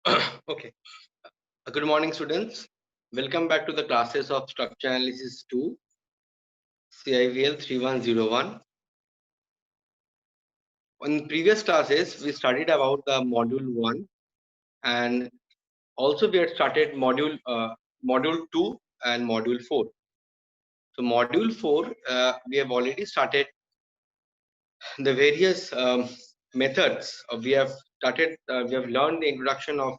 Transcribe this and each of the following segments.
Okay. Good morning, students. Welcome back to the classes of Structure Analysis 2, CIVL 3101. In previous classes, we studied about the module 1, and also we had started module 2 and module 4. So module 4, we have already started the various methods. We have learned the introduction of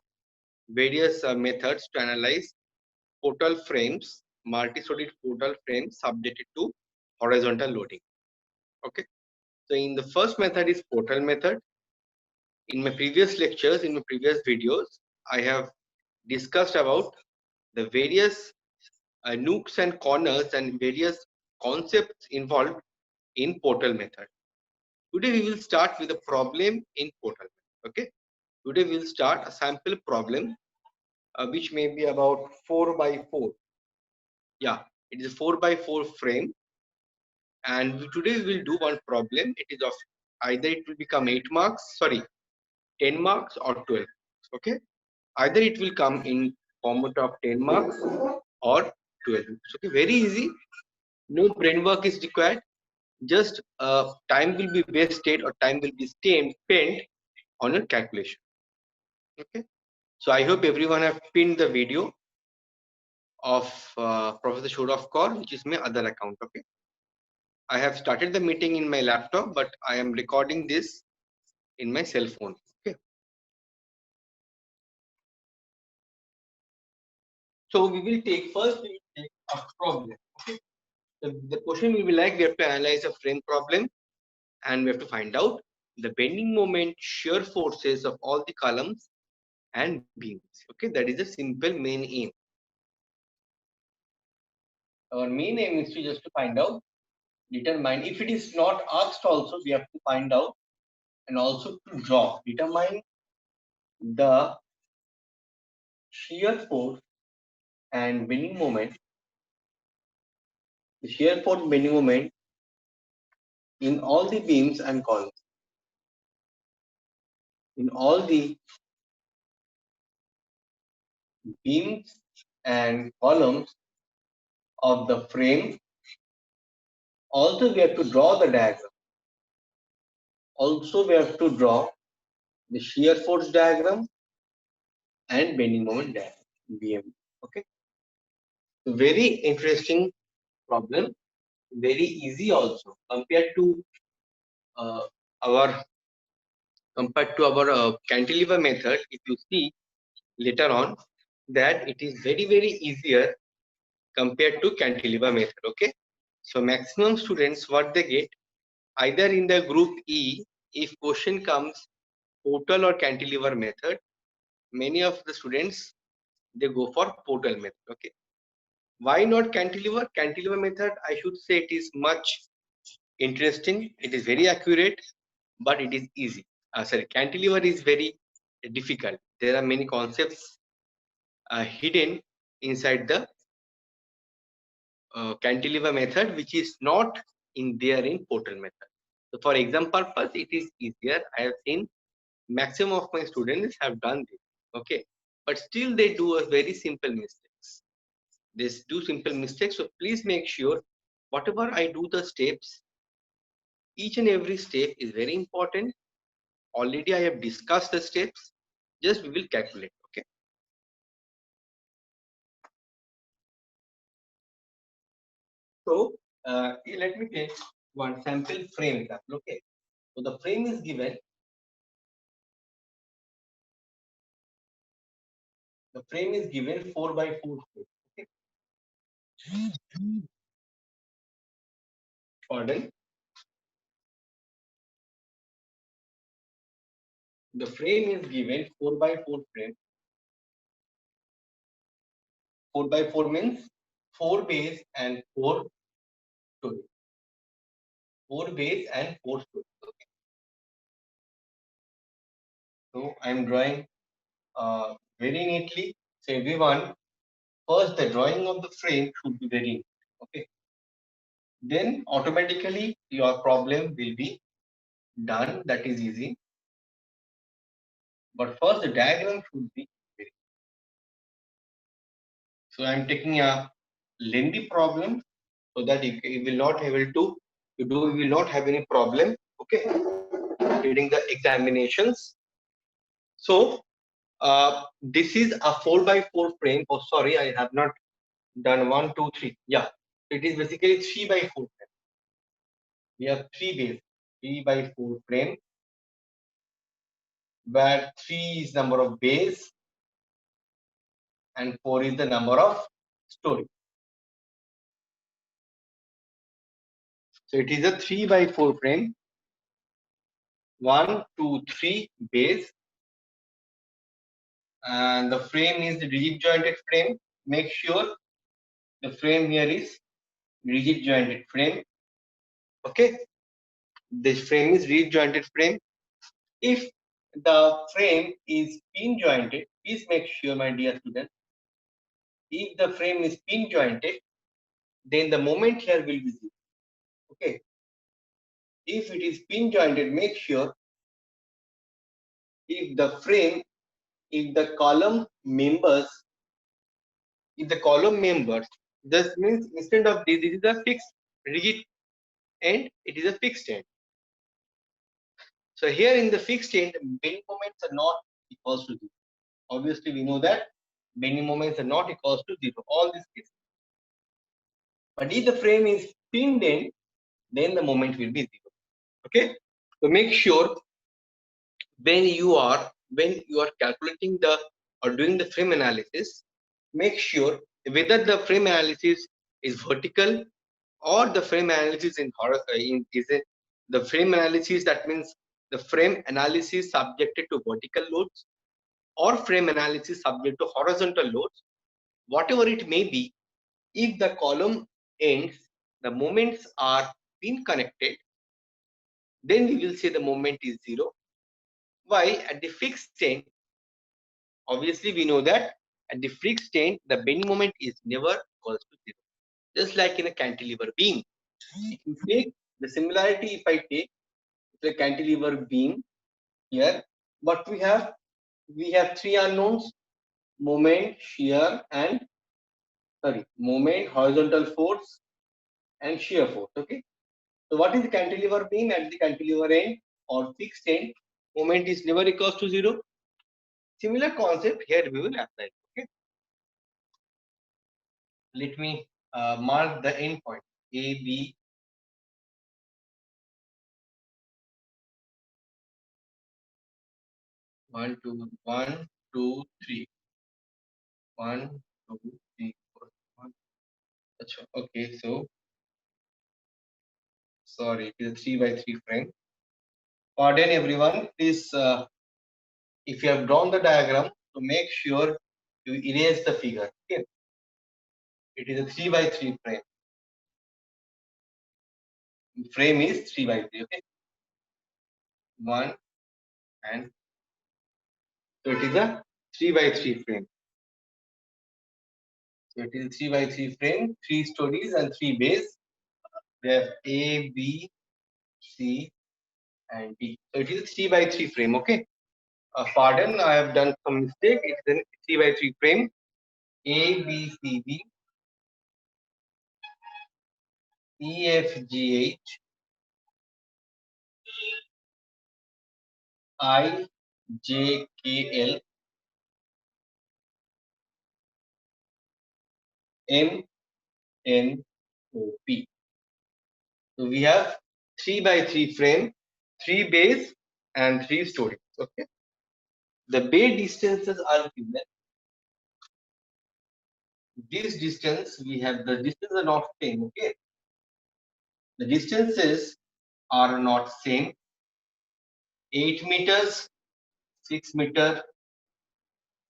various methods to analyze portal frames, multi-story portal frames subjected to horizontal loading. Okay. So in the first method is portal method. In my previous lectures, in my previous videos, I have discussed about the various nooks and corners and various concepts involved in portal method. Today we will start with a problem in portal. Okay. Today we will start a sample problem which may be about 4 by 4. Yeah, it is a 4 by 4 frame, and today we will do one problem. It is of either it will become 8 marks, sorry, 10 marks or 12. Okay, either it will come in format of 10 marks or 12. Okay, very easy. No brain work is required. Just time will be wasted or time will be spent on your calculation. Okay, so I hope everyone have pinned the video of Professor Shodov Kaur, which is my other account. Okay, I have started the meeting in my laptop, but I am recording this in my cell phone. Okay, so we will take a problem. Okay, the question will be like, we have to analyze a frame problem, and we have to find out the bending moment, shear forces of all the columns and beams. Okay, that is a simple main aim. Our main aim is to just to find out, determine. If it is not asked, also we have to find out and also to draw, determine the shear force and bending moment. The shear force bending moment in all the beams and columns. In all the beams and columns of the frame. Also, we have to draw the diagram. Also, we have to draw the shear force diagram and bending moment diagram, BM. Okay. So very interesting problem. Very easy also compared to uh, our cantilever method. If you see later on that it is very easier compared to cantilever method. Okay. So maximum students, what they get, either in the group E, if question comes portal or cantilever method, many of the students, they go for portal method. Okay, why not cantilever? Cantilever method, I should say, it is much interesting, it is very accurate, but it is easy. Sorry, cantilever is very difficult. There are many concepts hidden inside the cantilever method, which is not in there in portal method. So for exam purpose, it is easier. I have seen maximum of my students have done this. Okay, but still they do a very simple mistakes. They do simple mistakes. So please make sure whatever I do the steps, each and every step is very important. Already I have discussed the steps. Just we will calculate. Okay. So let me take one sample frame example. Okay. So the frame is given. The frame is given 4 by 4. Okay. Pardon. The frame is given 4 by 4 frame. 4 by 4 means 4 base and 4 story. 4 base and 4 story. Okay. So I am drawing very neatly. So everyone, first the drawing of the frame should be very neat. Okay. Then automatically your problem will be done. That is easy. But first the diagram should be So I'm taking a lengthy problem so that you will not able to you will not have any problem, okay, during the examinations. So this is a 4x4 frame. Oh, sorry, I have not done 1, 2, 3. Yeah, it is basically 3x4 frame. We have three base, 3x4 frame, where 3 is number of base and 4 is the number of story. So it is a 3x4 frame. 1, 2, 3 base, and the frame is the rigid jointed frame. Make sure the frame here is rigid jointed frame. Okay, this frame is rigid jointed frame. If the frame is pin jointed, please make sure, my dear student, if the frame is pin jointed, then the moment here will be 0. Okay, if it is pin jointed, make sure if the frame, if the column members, this means instead of this is a fixed rigid end, it is a fixed end. So here in the fixed end, bending moments are not equals to 0. Obviously, we know that bending moments are not equals to 0. All these cases. But if the frame is pinned in, then the moment will be 0. Okay. So make sure when you are calculating the or doing the frame analysis, make sure whether the frame analysis is vertical or the frame analysis the frame analysis, that means the frame analysis subjected to vertical loads or frame analysis subject to horizontal loads, whatever it may be. If the column ends, the moments are pin connected, then we will say the moment is 0. Why? At the fixed end, obviously we know that at the fixed end, the bending moment is never equals to 0. Just like in a cantilever beam. If you take the similarity, if I take the cantilever beam here, what we have three unknowns: moment, shear, and moment, horizontal force, and shear force. Okay. So what is the cantilever beam? At the cantilever end or fixed end, moment is never equals to 0. Similar concept here we will apply. Okay. Let me mark the end point A, B. 1, 2, 1, 2, 3. 1, 2, 3, 4, 1. Okay, so sorry, it is a 3x3 frame. Pardon everyone, please, if you have drawn the diagram, to make sure you erase the figure. Okay, it is a 3x3 frame. Frame is 3x3. Okay, 1 and so it is a 3x3 frame. So it is a 3x3 frame, 3 stories and 3 bays. We have A, B, C, and D. So it is a 3x3 frame. Okay. Pardon, I have done some mistake. It is a 3x3 frame. A, B, C, D, E, F, G, H, I, J, K, L, M, N, O, P. So we have 3x3 frame, 3 bays, and 3 stories. Okay. The bay distances are given. This distance, we have the distance are not same. Okay. The distances are not same. 8 meters, 6 meter,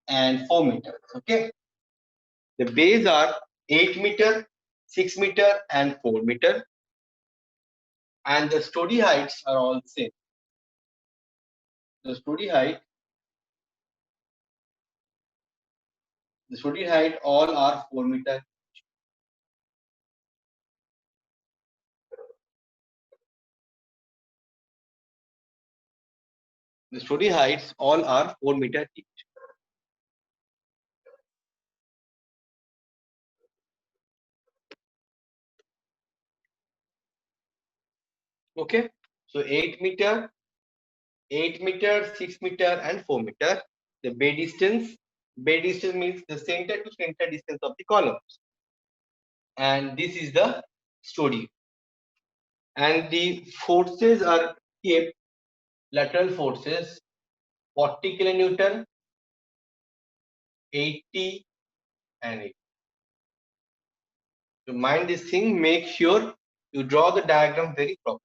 and 4 meters. Okay. The bays are 8 meter, 6 meter, and 4 meter. And the story heights are all same. The story height all are 4 meter. The story heights all are 4 meter each. Okay, so 8 meter, 8 meter, 6 meter, and 4 meter. The bay distance means the center to center distance of the columns. And this is the story. And the forces are kept lateral forces 40 kilonewton, 80, and 80. To mind this thing, make sure you draw the diagram very properly.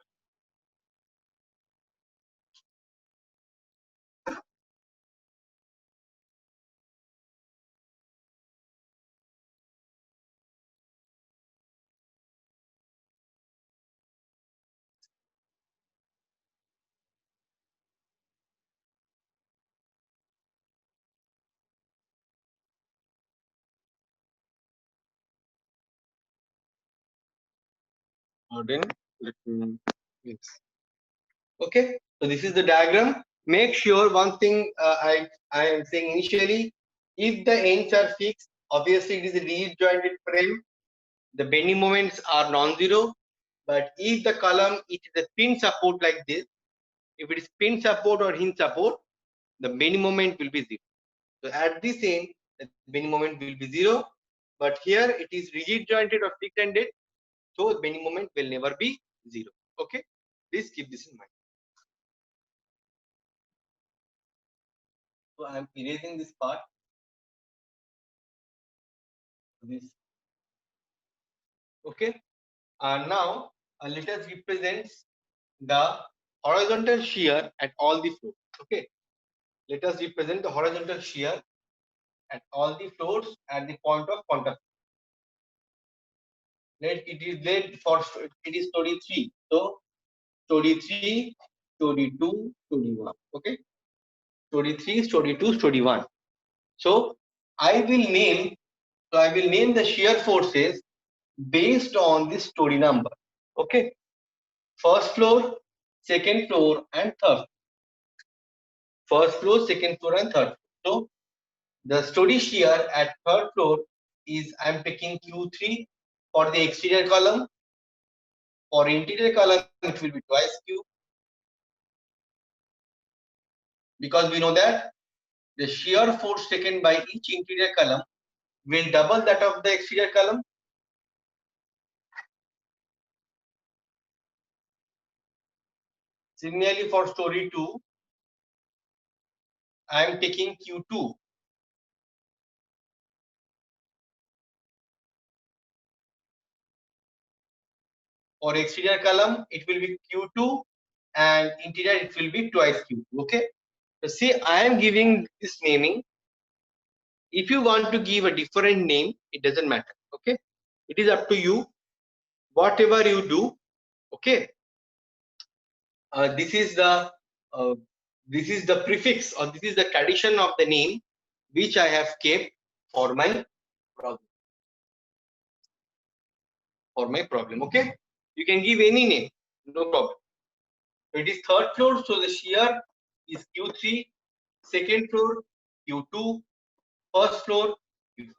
Then let me, yes. Okay, so this is the diagram. Make sure one thing I am saying initially, if the ends are fixed, obviously it is a rigid jointed frame. The bending moments are non-zero. But if the column it is a pin support like this, if it is pin support or hinge support, the bending moment will be zero. So at this end, the bending moment will be zero. But here it is rigid jointed or fixed ended, so the bending moment will never be zero. Okay, please keep this in mind. So I am erasing this part. This okay. Now let us represent the horizontal shear at all the floors. Okay, let us represent the horizontal shear at all the floors at the point of contact. Let it is led for it is story 3. So story 3, story 2, story 1. Okay, story 3, story 2, story 1. So I will name the shear forces based on the story number. Okay, first floor, second floor, and third. First floor, second floor, and third. So the story shear at third floor is I'm taking Q3 for the exterior column. For interior column, it will be twice Q, because we know that the shear force taken by each interior column will double that of the exterior column. Similarly, for story 2, I am taking Q2. For exterior column, it will be Q2, and interior it will be twice Q2. Okay. So see, I am giving this naming. If you want to give a different name, it doesn't matter. Okay. It is up to you. Whatever you do. Okay. This is the uh, prefix, or this is the tradition of the name which I have kept for my problem. Okay, you can give any name, no problem. It is third floor, so the shear is Q3. Second floor Q2. First floor Q1.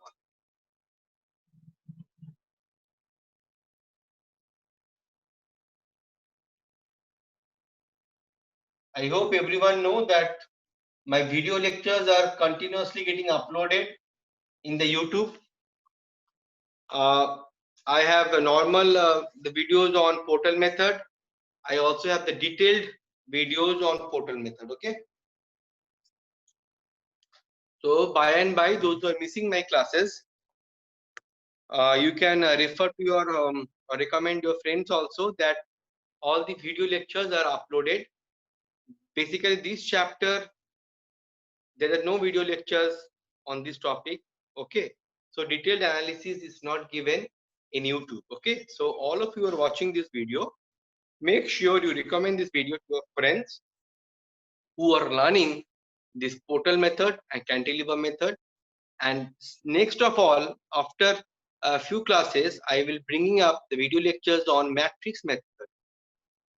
I hope everyone know that my video lectures are continuously getting uploaded in the YouTube. I have the normal the videos on portal method. I also have the detailed videos on portal method. Okay. So by and by, those who are missing my classes, you can refer to your or recommend your friends also that all the video lectures are uploaded. Basically, this chapter there are no video lectures on this topic. Okay, so detailed analysis is not given in YouTube. Okay, so all of you are watching this video, make sure you recommend this video to your friends who are learning this portal method and cantilever method. And next of all, after a few classes, I will bringing up the video lectures on matrix method.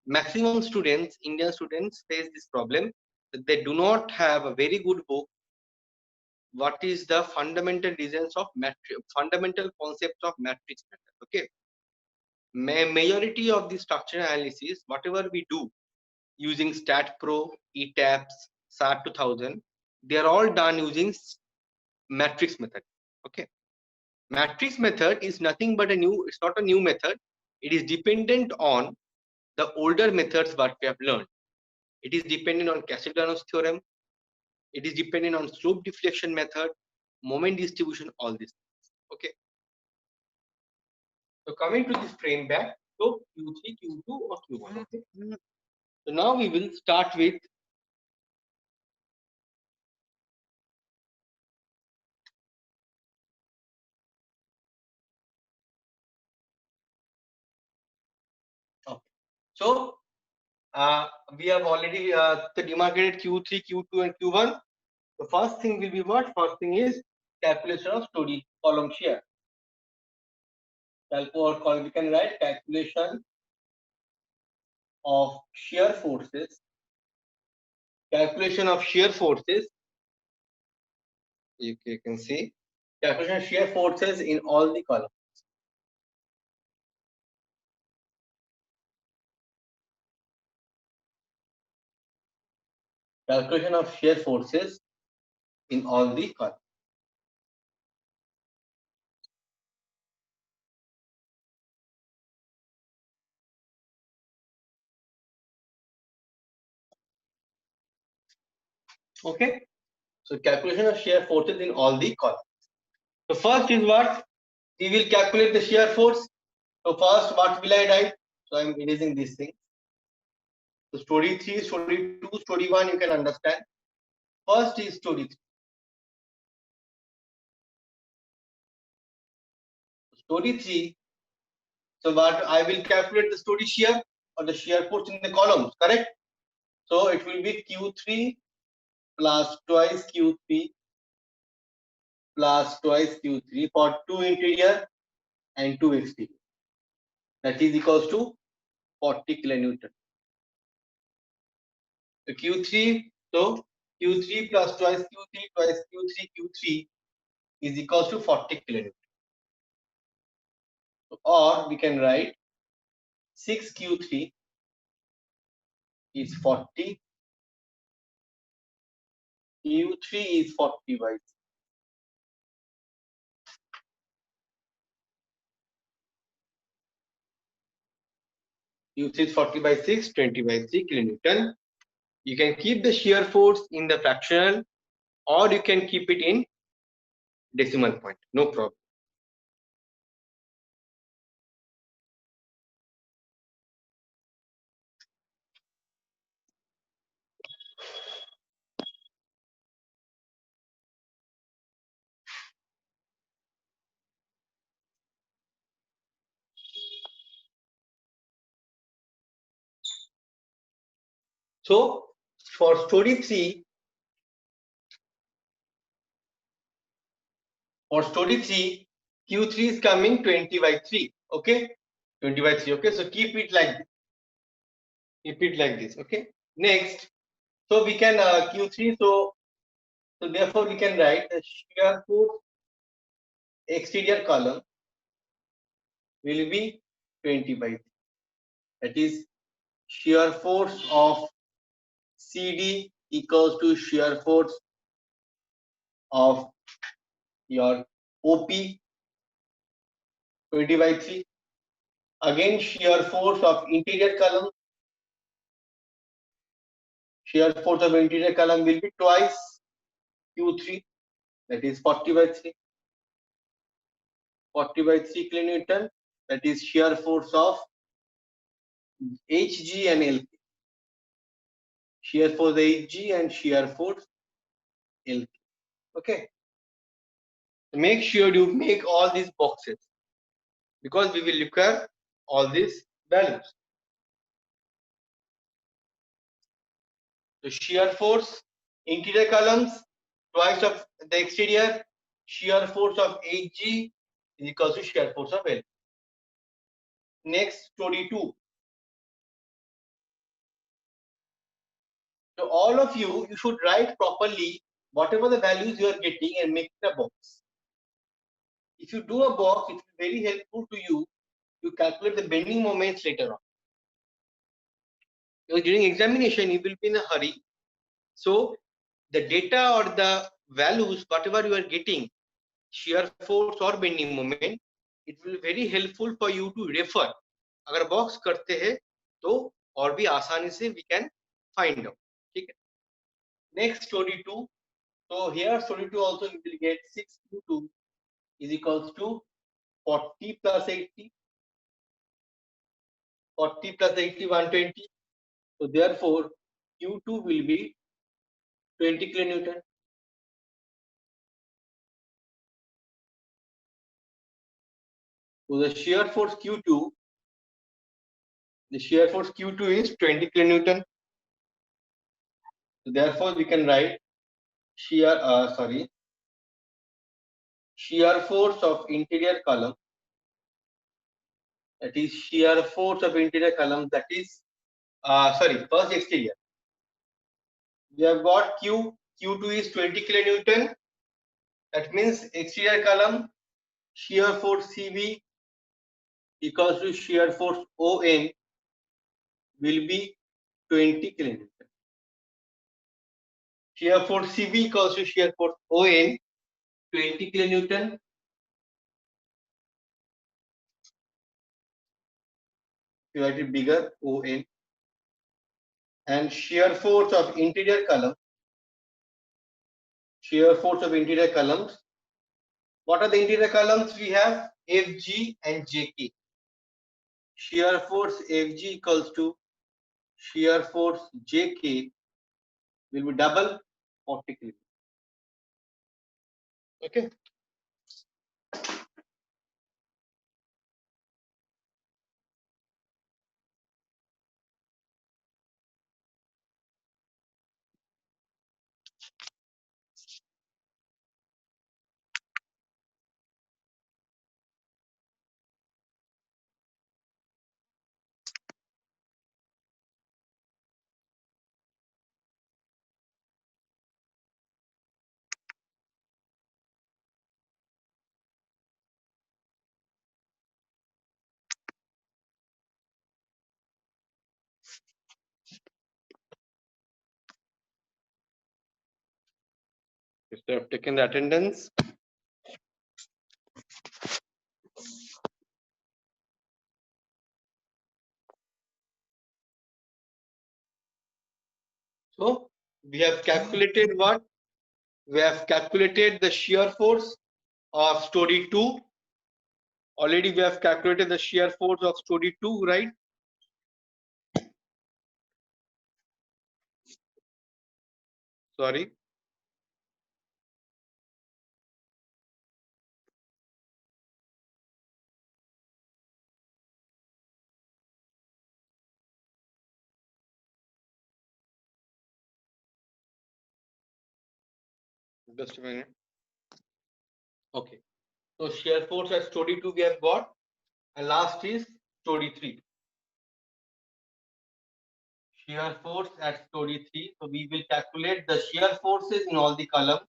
Maximum students, Indian students, face this problem that they do not have a very good book. What is the fundamental reasons of matrix, fundamental concepts of matrix method? Okay, majority of the structural analysis, whatever we do using StatPro, ETABS, SAT 2000, they are all done using matrix method. Okay, matrix method is nothing but it's not a new method. It is dependent on the older methods what we have learned. It is dependent on Cassidy-Reynolds theorem. It is dependent on slope deflection method, moment distribution, all this. Okay. So coming to this frame back, so Q3, Q2 or Q1. Okay. So now we will start with okay. So we have already demarcated Q3, Q2, and Q1. The first thing will be what? First thing is calculation of story column shear. We can write calculation of shear forces. Calculation of shear forces. You can see calculation of shear forces in all the columns. Calculation of shear forces in all the columns. Okay. So calculation of shear forces in all the columns. So first is what? We will calculate the shear force. So first, what will I write? So I'm erasing this thing. So story 3, story 2, story 1, you can understand. First is story 3. Story 3. So what I will calculate the story shear or the shear force in the columns, correct? So it will be Q3 plus twice Q3 plus twice Q3 for 2 interior and 2 exterior. That is equals to 40 kilonewton. So Q3, so Q3 plus twice Q3 is equals to 40 kilonewton. So, or we can write 6Q3 is 40, Q3 is 40 by Q3 is 40 by 6, 20 by 3 kilonewton. You can keep the shear force in the fractional or you can keep it in decimal point, no problem. So for story 3, Q3 is coming 20 by 3. Okay, 20 by 3. Okay, so keep it like this. Keep it like this. Okay. Next, so we can Q3. So therefore we can write the shear force exterior column will be 20 by 3. That is shear force of CD equals to shear force of your OP 20 by 3. Again, shear force of interior column. Shear force of interior column will be twice Q3, that is 40 by 3. 40 by 3 kilonewton, that is shear force of HG and LK. Shear force HG and shear force LK. Okay. Make sure you make all these boxes because we will require all these values. So shear force, interior columns, twice of the exterior, shear force of HG is equal to shear force of L. Next, story 2. So all of you should write properly whatever the values you are getting and make it a box. If you do a box, it will be very helpful to you you calculate the bending moments later on. Because during examination, you will be in a hurry. So the data or the values, whatever you are getting, shear force or bending moment, it will be very helpful for you to refer. अगर box करते हैं तो और भी आसानी से we can find out. ठीक है. Next story 2. So here story 2 also you will get 6q2 is equals to 40 plus 80. 40 plus 80, 120. So therefore Q2 will be 20 kilonewton. So the shear force Q2, the shear force Q2 is 20 kilonewton. So therefore we can write shear force of interior column, that is shear force of interior column, that is first exterior. We have got Q2 is 20 kilonewton. That means exterior column shear force CV equals to shear force ON will be 20 kilonewton. Shear force CV equals to shear force ON 20 kilonewton. You write it bigger, ON. And shear force of interior column, shear force of interior columns. What are the interior columns? We have FG and JK. Shear force FG equals to shear force JK will be double 40 kilonewton. Okay. If they have taken the attendance. So we have calculated what? We have calculated the shear force of story 2. Already we have calculated the shear force of story 2, right? Sorry. Just a minute. Okay. So shear force at story 2 we have got, and last is story 3. Shear force at story 3. So we will calculate the shear forces in all the column.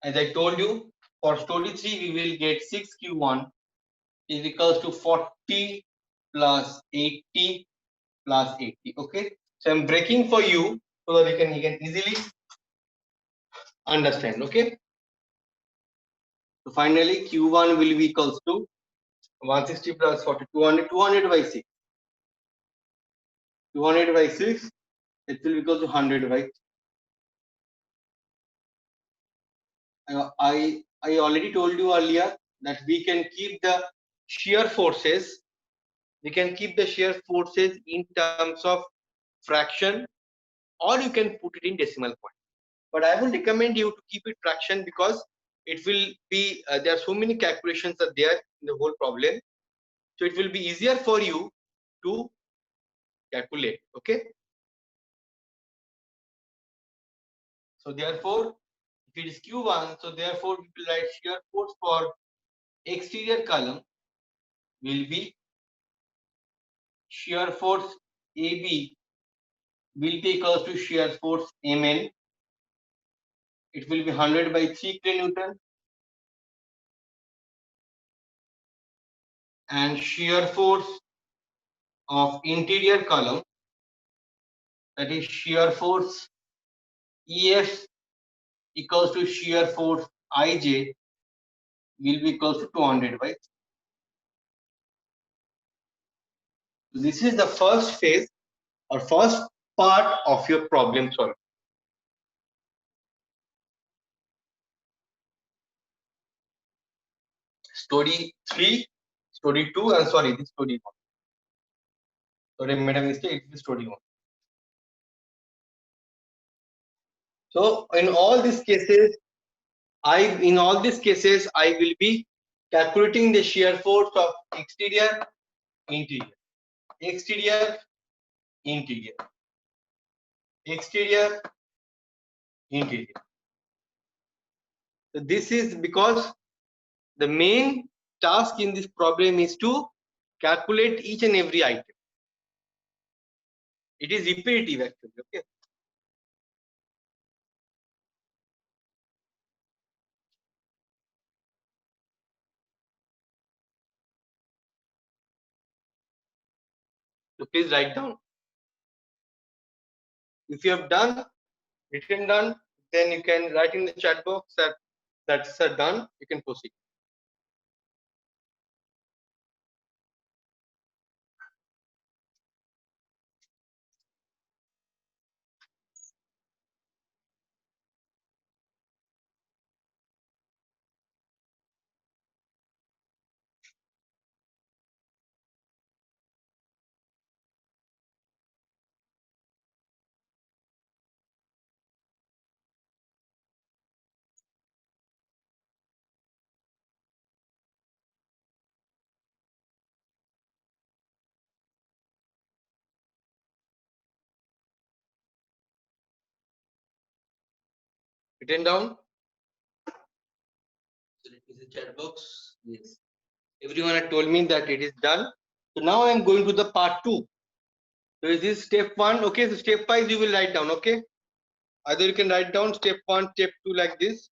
As I told you, for story 3 we will get 6q1 is equals to 40 plus 80 plus 80. Okay. So I'm breaking for you so that you can easily understand. Okay. So finally Q1 will be equals to 160 plus 40, 200 by 6. 200 by 6, it will be equal to 100 by. I already told you earlier that we can keep the shear forces. We can keep the shear forces in terms of fraction, or you can put it in decimal point. But I would recommend you to keep it fraction because it will be there are so many calculations are there in the whole problem, so it will be easier for you to calculate. Okay. So therefore, if it is Q1, so therefore we will write shear force for exterior column will be shear force AB will be equals to shear force MN. It will be 100 by 3 kilonewton. and shear force of interior column, that is shear force EF equals to shear force IJ, will be equals to 200 by. This is the first phase or first part of your problem solving. Story 3, story 2, and sorry, this story 1. Sorry, I made a mistake. It's story 1. So in all these cases, I will be calculating the shear force of exterior, interior, exterior, interior, exterior, interior. So this is because the main task in this problem is to calculate each and every item. It is repetitive actually. Okay. So please write down. If you have written done, then you can write in the chat box that that's done. You can proceed. Written down. So let me see chat box. Yes. Everyone had told me that it is done. So now I am going to the part 2. So is this step 1? Okay. So step 5 you will write down. Okay. Either you can write down step 1, step 2 like this.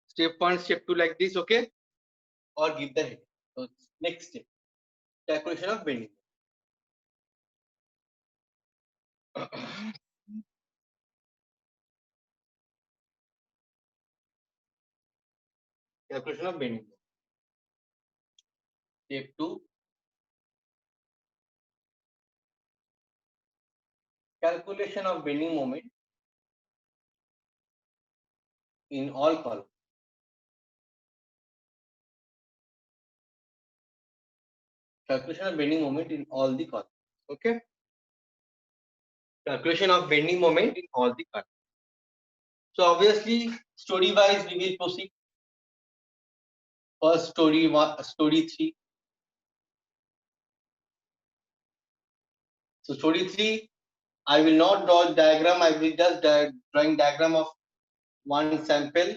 Step 1, step 2 like this. Okay. Or give the head. So next step. Calculation of bending. Calculation of bending. Step 2. Calculation of bending moment in all columns. Calculation of bending moment in all the columns. Okay. Calculation of bending moment in all the columns. So obviously, story wise, we will proceed. First story 1, story 3. So story 3, I will not draw diagram. I will just drawing diagram of one sample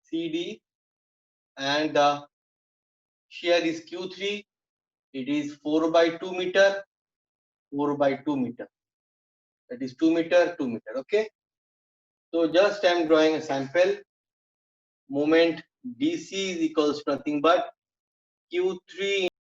CD, and the shear is Q3. It is 4 by 2 meter, 4 by 2 meter. That is 2 meter, 2 meter. Okay. So just I am drawing a sample. Moment DC is equals to nothing but Q3